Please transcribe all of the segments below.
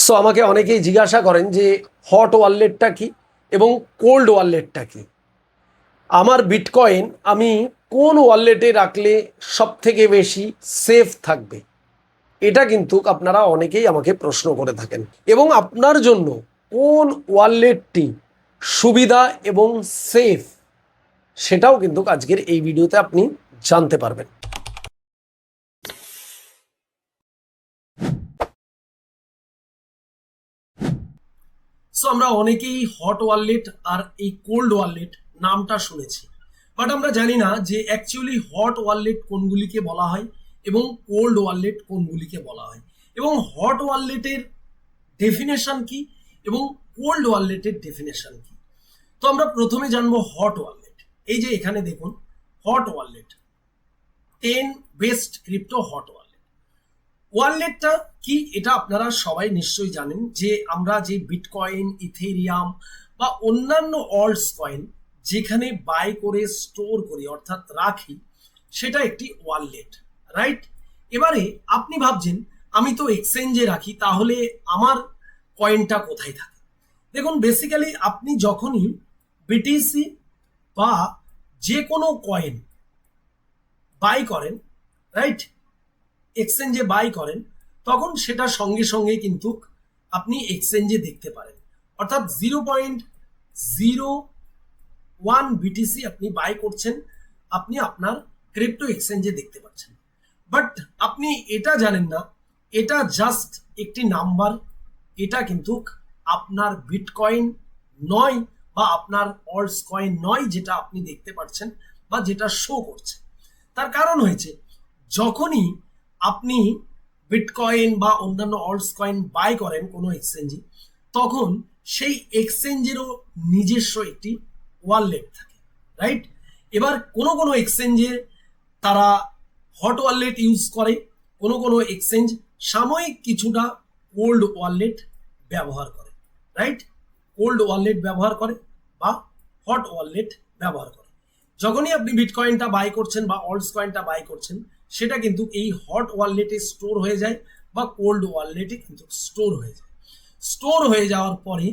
So আমাকে অনেকেই জিজ্ঞাসা করেন যে হট ওয়ালেটটা কি এবং কোল্ড ওয়ালেটটা কি। আমার বিটকয়েন আমি কোন ওয়ালেটে রাখলে সব থেকে বেশি সেফ থাকবে, এটা কিন্তু আপনারা অনেকেই আমাকে প্রশ্ন করে থাকেন, এবং আপনার জন্য কোন ওয়ালেটটি সুবিধা এবং সেফ সেটাও কিন্তু আজকের এই ভিডিওতে আপনি জানতে পারবেন। সো আমরা অনেকেই হট ওয়ালেট আর এই কোল্ড ওয়ালেট নামটা শুনেছি, বাট আমরা জানি না যে অ্যাকচুয়ালি হট ওয়ালেট কোনগুলিকে বলা হয় এবং কোল্ড ওয়ালেট কোনগুলিকে বলা হয়, এবং হট ওয়ালেটের ডেফিনেশন কি এবং কোল্ড ওয়ালেটের ডেফিনেশন কি। তো আমরা প্রথমে জানবো হট ওয়ালেট। এই যে এখানে দেখুন hot wallet 10 best crypto hot wallet. ওয়ালেটটা কি এটা আপনারা সবাই নিশ্চয়ই জানেন, যে আমরা যে বিটকয়েন, ইথেরিয়াম বা অন্যান্য অল্টস কয়েন যেখানে বাই করে স্টোর করি অর্থাৎ রাখি, সেটা একটি ওয়ালেট, রাইট? এবারে আপনি ভাবছেন আমি তো এক্সচেঞ্জে রাখি, তাহলে আমার কয়েনটা কোথায় থাকে? দেখুন, বেসিক্যালি আপনি যখনই বিটিসি বা যে কোনো কয়েন বাই করেন, রাইট, এক্সচেঞ্জে বাই করেন, তখন সেটা সঙ্গে সঙ্গে কিন্তু আপনি এক্সচেঞ্জে দেখতে পারেন। অর্থাৎ 0.01 বিটিসি আপনি বাই করছেন, আপনি আপনার ক্রিপ্টো এক্সচেঞ্জে দেখতে পাচ্ছেন। বাট আপনি এটা জানেন না, এটা জাস্ট একটি নাম্বার, এটা কিন্তু আপনার বিটকয়েন নয় বা আপনার অল্টস কয়েন নয় যেটা আপনি দেখতে পাচ্ছেন বা যেটা শো করছে। তার কারণ হয়েছে, যখনই আপনি বিটকয়েন বা অন্যান্য অল্টস কয়েন বাই করেন কোনো এক্সচেঞ্জে, তখন সেই এক্সচেঞ্জেরও নিজস্ব একটি ওয়ালেট থাকে, রাইট? এবার কোনো কোনো এক্সচেঞ্জে তারা হট ওয়ালেট ইউজ করে, কোনো কোনো এক্সচেঞ্জ সাময়িক কিছুটা কোল্ড ওয়ালেট ব্যবহার করে, রাইট? কোল্ড ওয়ালেট ব্যবহার করে বা হট ওয়ালেট ব্যবহার করে। যখনই আপনি বিটকয়েনটা বাই করছেন বা অল্টস কয়েনটা বাই করছেন, সেটা কিন্তু এই হট ওয়ালেটে স্টোর হয়ে যায় বা কোল্ড ওয়ালেটে কিন্তু স্টোর হয়ে যায়। স্টোর হয়ে যাওয়ার পরে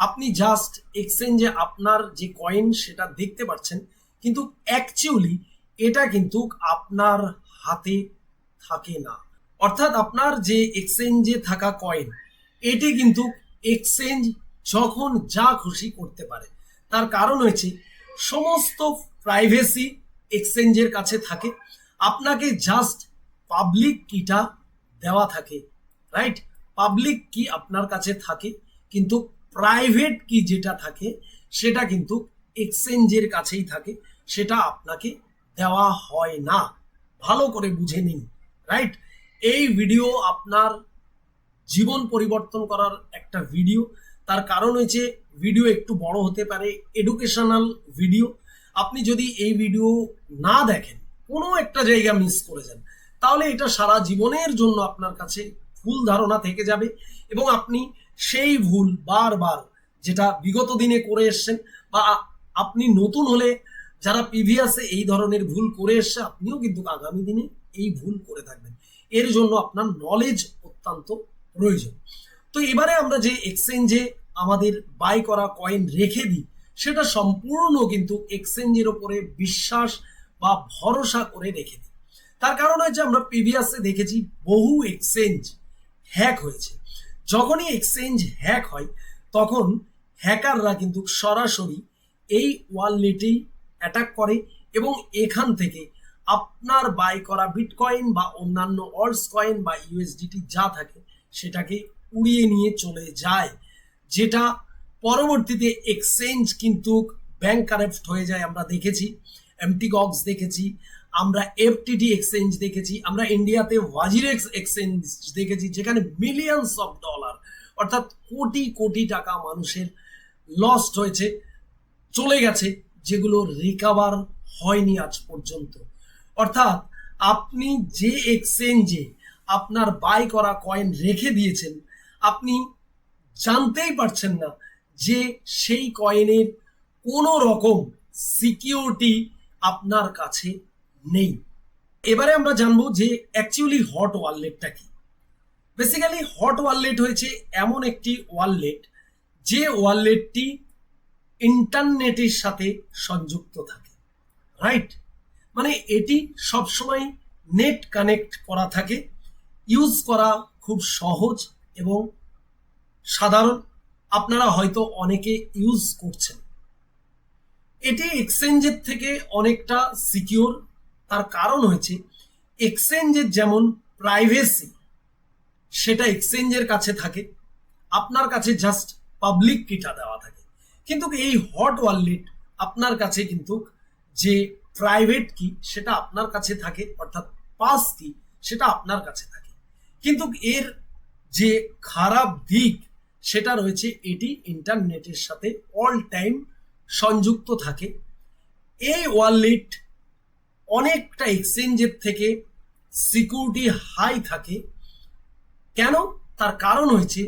আপনি জাস্ট এক্সচেঞ্জে আপনার যে কয়েন সেটা দেখতে পাচ্ছেন, কিন্তু অ্যাকচুয়ালি এটা কিন্তু আপনার হাতে থাকে না। অর্থাৎ আপনার যে এক্সচেঞ্জে থাকা কয়েন, এটি কিন্তু এক্সচেঞ্জ যখন যা খুশি করতে পারে। তার কারণ হয়েছে, সমস্ত প্রাইভেসি এক্সচেঞ্জের কাছে থাকে, আপনাকে জাস্ট পাবলিক কিটা দেওয়া থাকে, রাইট? পাবলিক কি আপনার কাছে থাকে, কিন্তু প্রাইভেট কি যেটা থাকে সেটা কিন্তু এক্সচেঞ্জের কাছেই থাকে, সেটা আপনাকে দেওয়া হয় না। ভালো করে বুঝে নিন, রাইট? এই ভিডিও আপনার জীবন পরিবর্তন করার একটা ভিডিও। তার কারণ হচ্ছে ভিডিও একটু বড় হতে পারে, এডুকেশনাল ভিডিও। আপনি যদি এই ভিডিও না দেখেন, কোনো একটা জায়গা মিস করে যান, তাহলে এটা সারা জীবনের জন্য আপনার কাছে ভুল ধারণা থেকে যাবে, এবং আপনি সেই ভুল বারবার, যেটা বিগত দিনে করে এসছেন বা আপনি নতুন হলে যারা প্রিভিয়াসে এই ধরনের ভুল করে এসছে, আপনিও কিন্তু আগামী দিনে এই ভুল করে থাকবেন। এর জন্য আপনার নলেজ অত্যন্ত প্রয়োজন। তো এবারে আমরা যে এক্সচেঞ্জে আমাদের বাই করা কয়েন রেখে দিই, সেটা সম্পূর্ণ কিন্তু এক্সচেঞ্জের ওপরে বিশ্বাস বা ভরসা করে রেখে দিই। তার কারণ হচ্ছে, আমরা প্রিভিয়াসে দেখেছি বহু এক্সচেঞ্জ হ্যাক হয়েছে। যখনই এক্সচেঞ্জ হ্যাক হয়, তখন হ্যাকাররা কিন্তু সরাসরি এই ওয়ালেটেই অ্যাটাক করে এবং এখান থেকে আপনার বাই করা বিটকয়েন বা অন্যান্য অল্টস কয়েন বা ইউএসডিটি যা থাকে সেটাকে উড়িয়ে নিয়ে চলে যায়, যেটা পরবর্তীতে এক্সচেঞ্জ কিন্তু ব্যাংক কারেপ্ট হয়ে যায়। আমরা দেখেছি এমটিগক্স দেখেছি, আমরা এফটিটি এক্সচেঞ্জ দেখেছি, আমরা ইন্ডিয়াতে ওয়াজিরেক্স এক্সচেঞ্জ দেখেছি, যেখানে মিলিয়নস অফ ডলার অর্থাৎ কোটি কোটি টাকা মানুষের লস্ট হয়েছে, চলে গেছে, যেগুলো রিকভার হয়নি আজ পর্যন্ত। অর্থাৎ আপনি যে এক্সচেঞ্জে আপনার বাই করা কয়েন রেখে দিয়েছেন, আপনি জানতেই পারছেন না যে সেই কয়েনের কোনো রকম সিকিউরিটি আপনার কাছে নেই। এবারে আমরা জানবো যে অ্যাকচুয়ালি হট ওয়ালেটটা কি। বেসিক্যালি হট ওয়ালেট হয়েছে এমন একটি ওয়ালেট যে ওয়ালেটটি ইন্টারনেটের সাথে সংযুক্ত থাকে, রাইট? মানে এটি সবসময় নেট কানেক্ট করা থাকে, ইউজ করা খুব সহজ এবং সাধারণ। আপনারা হয়তো অনেকে ইউজ করছেন। এটি এক্সচেঞ্জের থেকে অনেকটা সিকিউর। তার কারণ হয়েছে এক্সচেঞ্জের যেমন প্রাইভেসি সেটা এক্সচেঞ্জের কাছে থাকে, আপনার কাছে জাস্ট পাবলিক কিটা দেওয়া থাকে। কিন্তু এই হট ওয়ালেট আপনার কাছে কিন্তু যে প্রাইভেট কি সেটা আপনার কাছে থাকে, অর্থাৎ পাস কি সেটা আপনার কাছে থাকে। কিন্তু এর যে খারাপ দিক সেটা রয়েছে এটি ইন্টারনেটের সাথে অল টাইম সংযুক্ত থাকে। এই ওয়ালেট অনেকটা এক্সচেঞ্জের থেকে সিকিউরিটি হাই থাকে। কেন? তার কারণ হয়েছে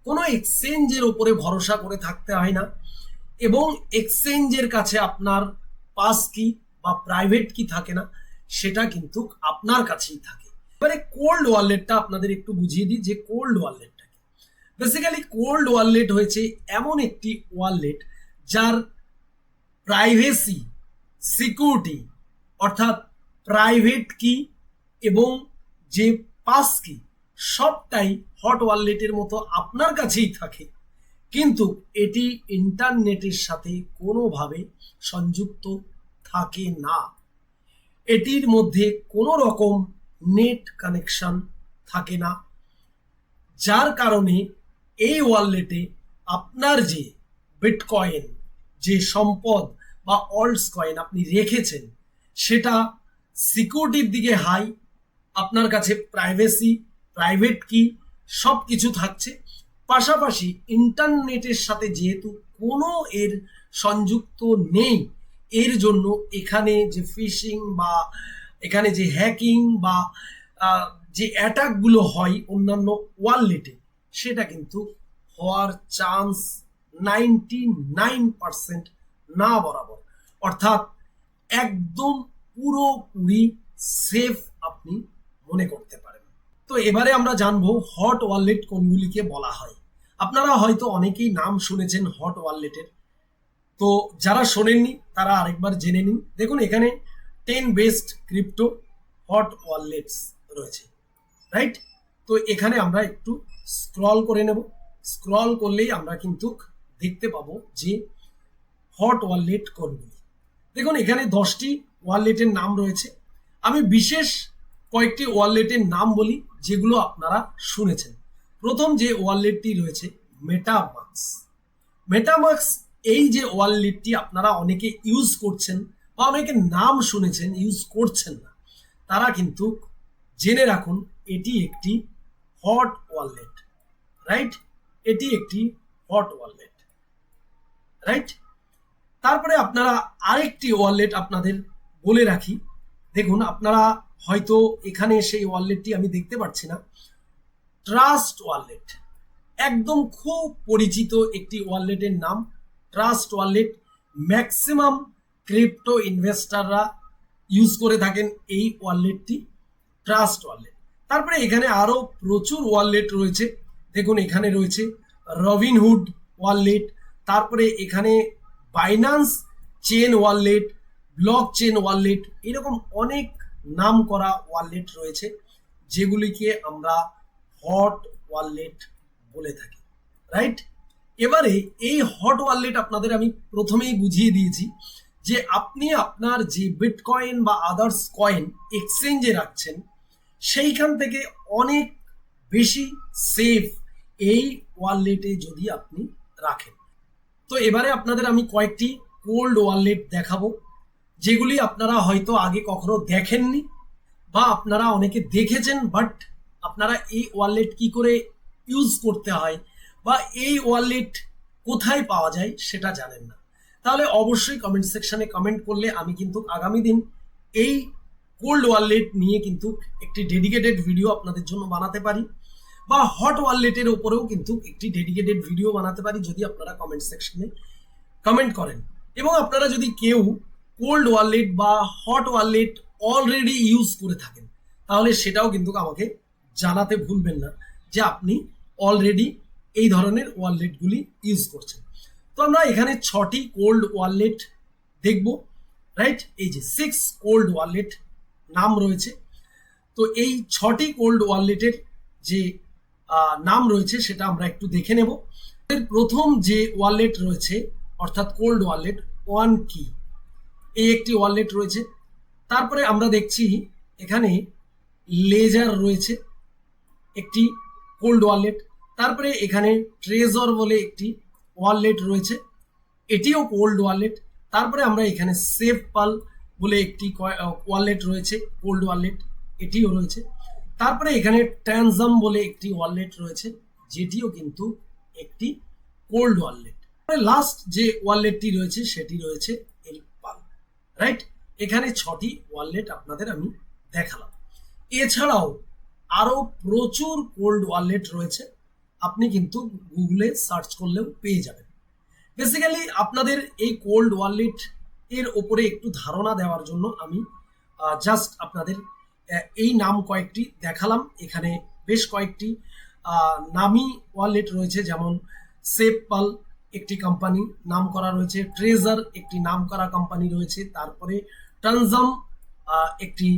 কোনো এক্সচেঞ্জের ওপরে ভরসা করে থাকতে হয় না এবং এক্সচেঞ্জের কাছে আপনার পাস কি বা প্রাইভেট কি থাকে না, সেটা কিন্তু আপনার কাছেই থাকে। এবারে কোল্ড ওয়ালেটটা আপনাদের একটু বুঝিয়ে দিই যে কোল্ড ওয়ালেটটা কি। বেসিক্যালি কোল্ড ওয়ালেট হয়েছে এমন একটি ওয়ালেট যার প্রাইভেসি, সিকিউরিটি অর্থাৎ প্রাইভেট কি এবং যে পাস কি সবটাই হট ওয়ালেটের মতো আপনার কাছেই থাকে, কিন্তু এটি ইন্টারনেটের সাথে কোনোভাবে সংযুক্ত থাকে না। এটির মধ্যে কোনো রকম নেট কানেকশন থাকে না, যার কারণে এই ওয়ালেটে আপনার যে বিটকয়েন, যে সম্পদ বা অল্টস কয়েন আপনি রেখেছেন সেটা সিকিউরিটির দিকে হাই, আপনার কাছে প্রাইভেসি, প্রাইভেট কি সব কিছু থাকছে। পাশাপাশি ইন্টারনেটের সাথে যেহেতু কোনো এর সংযুক্ত নেই, এর জন্য এখানে যে ফিশিং বা এখানে যে হ্যাকিং বা যে অ্যাটাকগুলো হয় অন্যান্য ওয়ালেটে, সেটা কিন্তু হওয়ার চান্স 99% না বরাবর, অর্থাৎ একদম পুরোপুরি সেফ আপনি মনে করতে পারেন। তো এবারে আমরা জানবো হট ওয়ালেট কোনগুলিকে বলা হয়। আপনারা হয়তো অনেকেই নাম শুনেছেন হট ওয়ালেটের, তো যারা শোনেননি তারা আরেকবার জেনে নিন। দেখুন এখানে 10 বেস্ট ক্রিপ্টো হট ওয়ালেটস রয়েছে, রাইট? তো এখানে আমরা একটু স্ক্রল করে নেব। স্ক্রল করলেই আমরা কিন্তু দেখতে পাবো যে হট ওয়ালেট কোনগুলি। দেখুন এখানে 10টি ওয়ালেটের নাম রয়েছে। আমি বিশেষ কয়েকটি ওয়ালেটের নাম বলি যেগুলো আপনারা শুনেছেন। প্রথম যে ওয়ালেটটি রয়েছে মেটামাস্ক। মেটামাস্ক এই যে ওয়ালেটটি আপনারা অনেকে ইউজ করছেন বা অনেকে নাম শুনেছেন, ইউজ করছেন না, তারা কিন্তু জেনে রাখুন এটি একটি হট ওয়ালেট, রাইট? এটি একটি হট ওয়ালেট, রাইট? তারপরে আপনারা আরেকটি ওয়ালেট আপনাদের বলে রাখি। দেখুন আপনারা হয়তো এখানে সেই ওয়ালেটটি আমি দেখতে পাচ্ছি না। ট্রাস্ট ওয়ালেট একদম খুব পরিচিত একটি ওয়ালেটের নাম ট্রাস্ট ওয়ালেট। ম্যাক্সিমাম ক্রিপ্টো ইনভেস্টাররা ইউজ করে থাকেন এই ওয়ালেটটি, ট্রাস্ট ওয়ালেট। তারপরে এখানে আরো প্রচুর ওয়ালেট রয়েছে। দেখুন এখানে রয়েছে রবিনহুড ওয়ালেট, তারপরে এখানে Binance chain wallet, block chain wallet, এরকম অনেক নাম করা ওয়ালেট রয়েছে যেগুলিকে আমরা হট ওয়ালেট বলে থাকি, রাইট? এবারে এই হট ওয়ালেট আপনাদের আমি প্রথমেই বুঝিয়ে দিয়েছি যে আপনি আপনার যে বিটকয়েন বা আদার্স কয়েন এক্সচেঞ্জে রাখছেন সেইখান থেকে অনেক বেশি সেফ এই ওয়ালেটে যদি আপনি রাখেন। তো এবারে আপনাদের আমি কয়েকটি কোল্ড ওয়ালেট দেখাবো যেগুলি আপনারা হয়তো আগে কখনো দেখেননি বা আপনারা অনেকে দেখেছেন, বাট আপনারা এই ওয়ালেট কি করে ইউজ করতে হয় বা এই ওয়ালেট কোথায় পাওয়া যায় সেটা জানেন না। তাহলে অবশ্যই কমেন্ট সেকশনে কমেন্ট করলে আমি কিন্তু আগামী দিন এই কোল্ড ওয়ালেট নিয়ে কিন্তু একটি ডেডিকেটেড ভিডিও আপনাদের জন্য বানাতে পারি বা হট ওয়ালেটের উপরেও কিন্তু একটি ডেডিকেটেড ভিডিও বানাতে পারি যদি আপনারা কমেন্ট সেকশনে কমেন্ট করেন। এবং আপনারা যদি কেউ কোল্ড ওয়ালেট বা হট ওয়ালেট অলরেডি ইউজ করে থাকেন তাহলে সেটাও কিন্তু আমাকে জানাতে ভুলবেন না, যে আপনি অলরেডি এই ধরনের ওয়ালেটগুলি ইউজ করছেন। তো আমরা এখানে 6টি কোল্ড ওয়ালেট দেখব, রাইট? এই যে 6 কোল্ড ওয়ালেট নাম রয়েছে। তো এই 6টি কোল্ড ওয়ালেটের যে নাম রয়েছে সেটা আমরা একটু দেখে নেব। এর প্রথম যে ওয়ালেট রয়েছে অর্থাৎ কোল্ড ওয়ালেট ওয়ান কি, এই একটি ওয়ালেট রয়েছে। তারপরে আমরা দেখছি এখানে লেজার রয়েছে একটি কোল্ড ওয়ালেট। তারপরে এখানে ট্রেজর বলে একটি ওয়ালেট রয়েছে, এটিও কোল্ড ওয়ালেট। তারপরে আমরা এখানে সেভ পাল বলে একটি ওয়ালেট রয়েছে, কোল্ড ওয়ালেট, এটিও রয়েছে। তারপরে এখানে ট্যানজাম বলে একটি ওয়ালেট রয়েছে, যেটিও কিন্তু একটি কোল্ড ওয়ালেট। লাস্ট যে ওয়ালেটটি রয়েছে সেটি রয়েছে এল পাল, রাইট? এখানে 6টি ওয়ালেট আপনাদের আমি দেখালাম। এছাড়াও আরো প্রচুর কোল্ড ওয়ালেট রয়েছে, আপনি কিন্তু গুগলে সার্চ করলেও পেয়ে যাবেন। বেসিক্যালি আপনাদের এই কোল্ড ওয়ালেট এর ওপরে একটু ধারণা দেওয়ার জন্য আমি জাস্ট আপনাদের এই নাম কয়েকটি দেখালাম। এখানে বেশ কয়েকটি নামি ওয়ালেট রয়েছে, যেমন সেভপাল একটি কোম্পানি নাম করা রয়েছে, ট্রেজার একটি নাম করা কোম্পানি রয়েছে, তারপরে ট্যানজাম একটি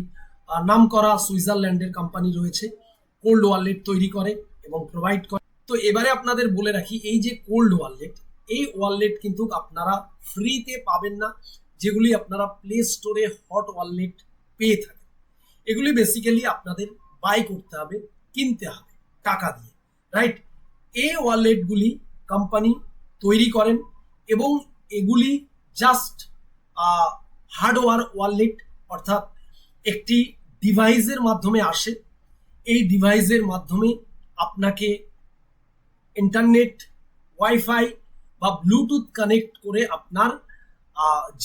নাম করা সুইজারল্যান্ডের কোম্পানি রয়েছে, কোল্ড ওয়ালেট তৈরি করে এবং প্রোভাইড করে। তো এবারে আপনাদের বলে রাখি, এই যে কোল্ড ওয়ালেট, এই ওয়ালেট কিন্তু আপনারা ফ্রিতে পাবেন না, যেগুলি আপনারা প্লে স্টোরে হট ওয়ালেট পেয়ে থাকেন। এগুলি বেসিক্যালি আপনাদের বাই করতে হবে, কিনতে হবে টাকা দিয়ে, রাইট? এই ওয়ালেটগুলি কোম্পানি তৈরি করেন এবং এগুলি জাস্ট হার্ডওয়্যার ওয়ালেট, অর্থাৎ একটি ডিভাইসের মাধ্যমে আসে। এই ডিভাইসের মাধ্যমে আপনাকে ইন্টারনেট, ওয়াইফাই বা ব্লুটুথ কানেক্ট করে আপনার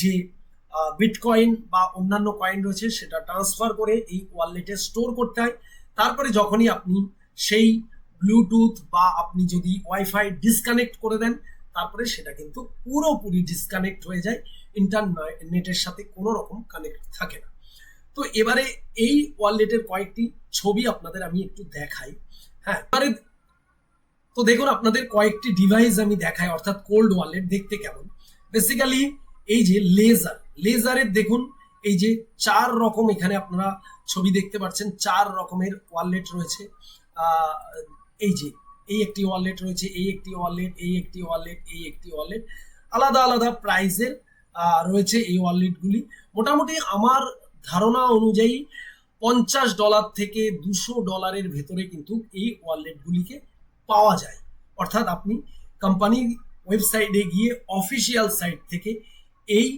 যে বিটকয়েন বা অন্যান্য কয়েন রয়েছে সেটা ট্রান্সফার করে এই ওয়ালেটে স্টোর করতে হয়। তারপরে যখনই আপনি সেই ব্লুটুথ বা আপনি যদি ওয়াইফাই ডিসকানেক্ট করে দেন, তারপরে সেটা কিন্তু পুরোপুরি ডিসকানেক্ট হয়ে যায়, ইন্টারনেটের সাথে কোনো রকম কানেক্ট থাকে না। তো এবারে এই ওয়ালেটের কয়েকটি ছবি আপনাদের আমি একটু দেখাই। হ্যাঁ, এবারে তো দেখুন আপনাদের কয়েকটি ডিভাইস আমি দেখাই, অর্থাৎ কোল্ড ওয়ালেট দেখতে কেমন। বেসিক্যালি এই যে লেজারের দেখুন এই যে 4 রকম এখানে আপনারা ছবি দেখতে পাচ্ছেন, 4 রকমের ওয়ালেট রয়েছে। এই যে এই একটি ওয়ালেট রয়েছে, এই একটি ওয়ালেট, এই একটি ওয়ালেট, এই একটি ওয়ালেট, আলাদা আলাদা প্রাইসের রয়েছে এই ওয়ালেটগুলি। মোটামুটি আমার ধারণা অনুযায়ী $50 থেকে $200 ভেতরে কিন্তু এই ওয়ালেটগুলিকে পাওয়া যায়। অর্থাৎ আপনি কোম্পানির ওয়েবসাইটে গিয়ে অফিসিয়াল সাইট থেকে এই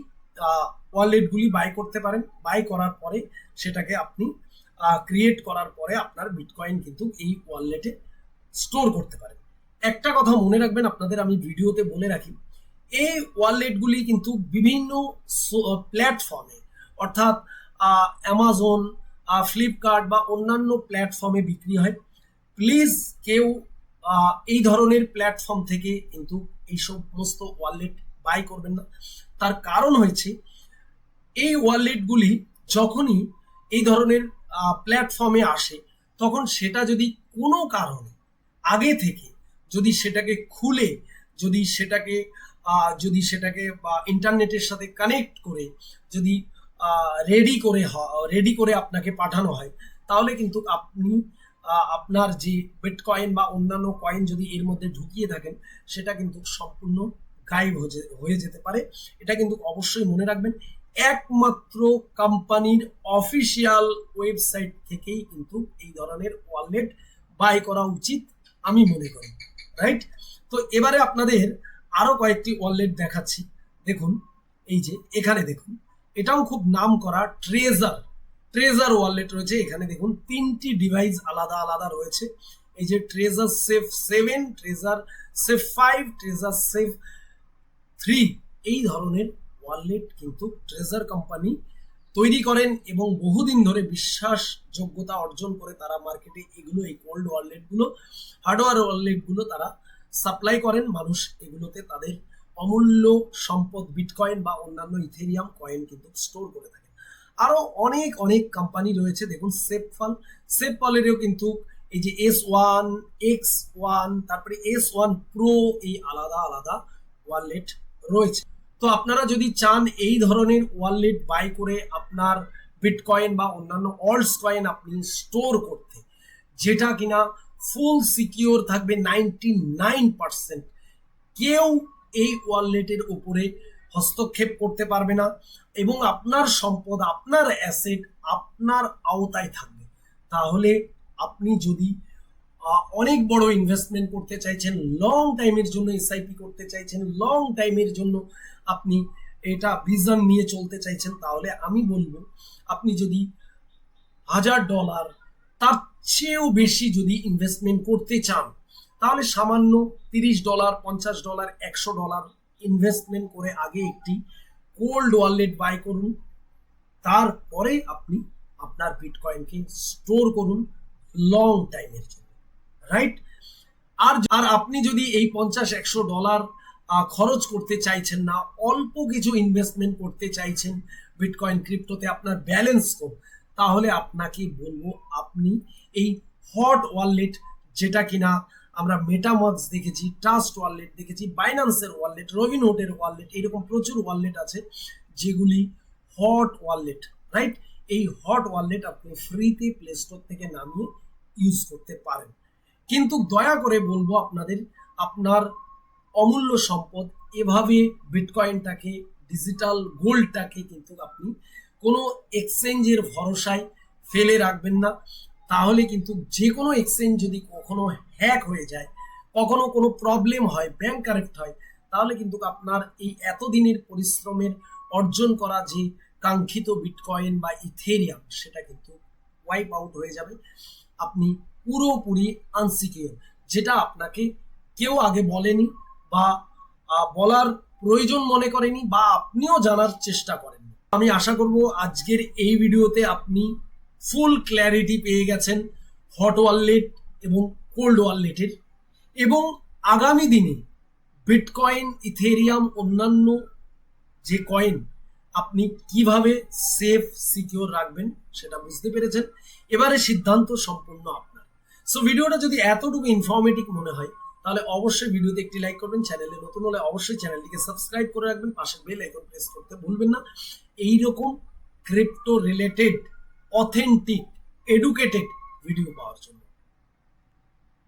ওয়ালেটগুলি বাই করতে পারেন। বাই করার পরে সেটাকে আপনি ক্রিয়েট করার পরে আপনার বিটকয়েন কিন্তু এই ওয়ালেটে স্টোর করতে পারেন। একটা কথা মনে রাখবেন, আপনাদের আমি ভিডিওতে বলে রাখি, এই ওয়ালেটগুলি কিন্তু বিভিন্ন প্ল্যাটফর্মে, অর্থাৎ অ্যামাজন, ফ্লিপকার্ট বা অন্যান্য প্ল্যাটফর্মে বিক্রি হয়। প্লিজ কেউ এই ধরনের প্ল্যাটফর্ম থেকে কিন্তু এই সমস্ত ওয়ালেট বাই করবেন না। তার কারণ হয়েছে এই ওয়ালেটগুলি যখনই এই ধরনের প্ল্যাটফর্মে আসে, তখন সেটা যদি কোনো কারণে আগে থেকে যদি সেটাকে খুলে যদি সেটাকে ইন্টারনেটের সাথে কানেক্ট করে যদি রেডি করে আপনাকে পাঠানো হয়, তাহলে কিন্তু আপনি আপনার যে বিটকয়েন বা অন্যান্য কয়েন যদি এর মধ্যে ঢুকিয়ে থাকেন, সেটা কিন্তু সম্পূর্ণ গায়েব হয়ে যেতে পারে। এটা কিন্তু অবশ্যই মনে রাখবেন। একমাত্র কোম্পানির অফিসিয়াল ওয়েবসাইট থেকেই কিন্তু এই ধরনের ওয়ালেট বাই করা উচিত আমি মনে করি, রাইট? তো এবারে আপনাদের আরো কয়েকটি ওয়ালেট দেখাচ্ছি। দেখুন এই যে এখানে দেখুন, এটাও খুব নাম করা ট্রেজার ওয়ালেট রয়েছে। এখানে দেখুন 3টি ডিভাইস আলাদা আলাদা রয়েছে। এই যে treasure save 7, treasure save 5, treasure save 3, এই ধরনের ওয়ালেট কিন্তু ট্রেজার কোম্পানি তৈরি করেন এবং বহুদিন ধরে বিশ্বাসযোগ্যতা অর্জন করে তারা মার্কেটে এই কোল্ড ওয়ালেটগুলো, হার্ডওয়্যার ওয়ালেটগুলো তারা সাপ্লাই করেন। মানুষ এগুলোতে তাদের অমূল্য সম্পদ বিটকয়েন বা অন্যান্য ইথেরিয়াম কয়েন কিন্তু স্টোর করে থাকে। আরো অনেক কোম্পানি রয়েছে। দেখুন সেভপালেরও কিন্তু এই যে S1, X1, তারপরে S1 Pro, এই আলাদা আলাদা ওয়ালেট রয়েছে। তো আপনারা যদি চান এই ধরনের ওয়ালেট বাই করে আপনার বিটকয়েন বা অন্যান্য অল্টস কয়েন আপনি স্টোর করতে, যেটা কিনা ফুল সিকিউর থাকবে 99%, কেউ এই ওয়ালেটের উপরে হস্তক্ষেপ করতে পারবে না এবং আপনার সম্পদ, আপনার অ্যাসেট আপনার আওতায় থাকবে। তাহলে আপনি যদি অনেক বড় ইনভেস্টমেন্ট করতে চাইছেন, লং টাইমের জন্য এসআইপি করতে চাইছেন, লং টাইমের জন্য আপনি এটা ভিশন নিয়ে চলতে চাইছেন, তাহলে আমি বলবো আপনি যদি $1000 তার চেয়েও বেশি যদি ইনভেস্টমেন্ট করতে চান, তাহলে সামান্য $30, $50, $100 ইনভেস্টমেন্ট করে আগে একটি কোল্ড ওয়ালেট বাই করুন, তারপরে আপনি আপনার বিটকয়েনকে স্টোর করুন লং টাইমের জন্য, রাইট? আর আপনি যদি এই $50-100 খরচ করতে চাইছেন না, অল্প কিছু ইনভেস্টমেন্ট করতে চাইছেন বিটকয়েন ক্রিপ্টোতে আপনার ব্যালেন্স কম, তাহলে আপনাকে বলবো আপনি এই হট ওয়ালেট, যেটা কিনা আমরা মেটামাস্ক দেখেছি, ট্রাস্ট ওয়ালেট দেখেছি, বাইন্যান্সের ওয়ালেট, রবিনহুডের ওয়ালেট, এরকম প্রচুর ওয়ালেট আছে যেগুলি হট ওয়ালেট, রাইট? এই হট ওয়ালেট আপনি ফ্রিতে প্লে স্টোর থেকে নামিয়ে ইউজ করতে পারেন। কিন্তু দয়া করে বলবো আপনাদের, আপনার অমূল্য সম্পদ এভাবে বিটকয়েনটাকে, ডিজিটাল গোল্ডটাকে কিন্তু আপনি কোনো এক্সচেঞ্জের ভরসায় ফেলে রাখবেন না। তাহলে কিন্তু যে কোনো এক্সচেঞ্জ যদি কখনো হ্যাক হয়ে যায়, কখনো কোনো প্রবলেম হয়, ব্যাংক কারেক্ট হয়, তাহলে কিন্তু আপনার এই এতদিনের পরিশ্রমের অর্জন করা যে কাঙ্ক্ষিত বিটকয়েন বা ইথেরিয়াম, সেটা কিন্তু ওয়াইপ আউট হয়ে যাবে। আপনি পুরোপুরি আনসিকিউর, যেটা আপনাকে কেউ আগে বলেনি বা বলার প্রয়োজন মনে করেনি বা আপনিও জানার চেষ্টা করেননি। আমি আশা করব আজকের এই ভিডিওতে আপনি ফুল ক্ল্যারিটি পেয়ে গেছেন হট ওয়ালেট এবং কোল্ড ওয়ালেটের, এবং আগামী দিনে বিটকয়েন, ইথেরিয়াম, অন্যান্য যে কয়েন আপনি কিভাবে সেফ সিকিউর রাখবেন সেটা বুঝতে পেরেছেন। এবারে সিদ্ধান্ত সম্পূর্ণ আপনার। সো ভিডিওটা যদি এতটুকু ইনফরমেটিভ মনে হয়, তাহলে অবশ্যই ভিডিওতে একটি লাইক করবেন, চ্যানেলে নতুন হলে অবশ্যই চ্যানেলটিকে সাবস্ক্রাইব করে রাখবেন, পাশের বেল আইকন প্রেস করতে ভুলবেন না এইরকম crypto related authentic educated video পাওয়ার জন্য।